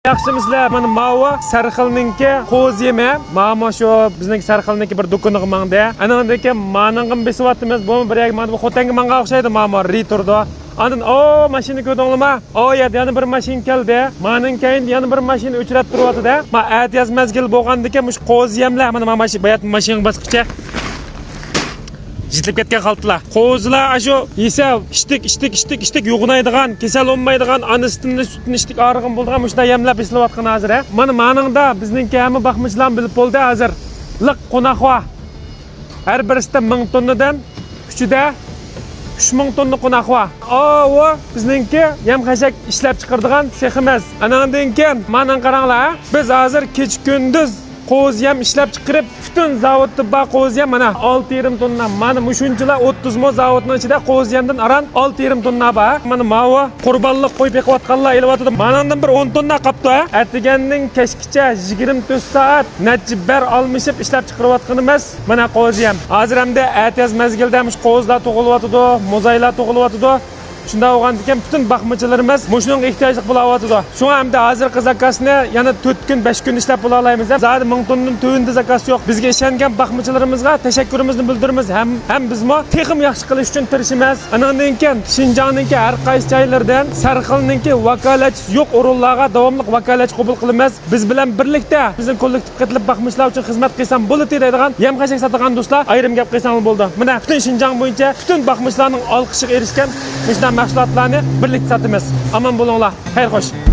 Yaxshimisizlar? Mana Mava Sarxilninki qo'z yemi. Mana shu bizning Sarxilninki bir do'koniga mangda. Anandagi maningim besyapmiz. Bu bir mana bu xotanga manga o'xshaydi. Mana riturda. Andan mashina ko'rdingmi? Yana bir mashina keldi. Mening keyin yana bir mashina uchrab turyapti-da. Men atiyaz mazgil bo'lgandiki, mush qo'z yemlar mana mashina bosqicha jitlib ketgan qoldilar. Qo'zlar shu yesa ishtik yo'g'naydigan, kasal olmaydigan, anasini sutini ishtik og'rig'im bo'lgan mushda yemlab eslayotgan hozir. Mana meningda bizningki hamma baxmichilar bilib bo'ldi hozir. Liq qonaqva. Har birisida 1000 tonnadan uchida 3000 tonna qonaqva. O bizningki yem xashak ishlab chiqaradigan seximiz. Anandan keyin mening qaranglar, biz hozir kech kunduz qo'z yem ishlab chiqarib, butun zavodda ba qo'z yem mana 6,5 tonna. Mana mushunchalar 30 mo zavodning ichida qo'z yemdan aran 6,5 tonna ba. Mana Mava qurbonlik qo'yib beqiyotganlar elyapti. Mendan bir 10 tonna qapti. Atiganning kechgacha 24 soat najbar almishib ishlab chiqarayotganimiz mana qo'z yem. Hozir hamda atiyaz mazgildamish qo'zlar tug'ilyapti, mozaylar tug'ilyapti. Shunda o'g'andikan butun baxmachilarimiz mushunga ehtiyojli bo'layapti. Shunga hamda hozirgi zakasni yana 4 kun, 5 kun ishlab bo'la olamiz. Zodi 1000 tonnadan tövündə zakas yo'q. Bizga ishongan baxmachilarimizga tashakkurimizni bildiramiz. Ham bizmo texim yaxshi qilish uchun tirishimiz. Anandan keyin Shinjongninki har qaysi joylardan Sarxilninki vakolatchisi yo'q o'rinlarga davomli vakolatchi qabul qilamiz. Biz bilan birlikda bizning kollektiv qatlib baxmachilar uchun xizmat qilsam bo'ladi deydigan yem xashak sotadigan do'stlar ayrim gap qilsangiz bo'ldi. Mana butun Shinjong bo'yicha butun baxmachilarning olqishiga erishgan mahsulotlarni birlikda sotamiz. Aman bo'linglar. Xayr xo'sh.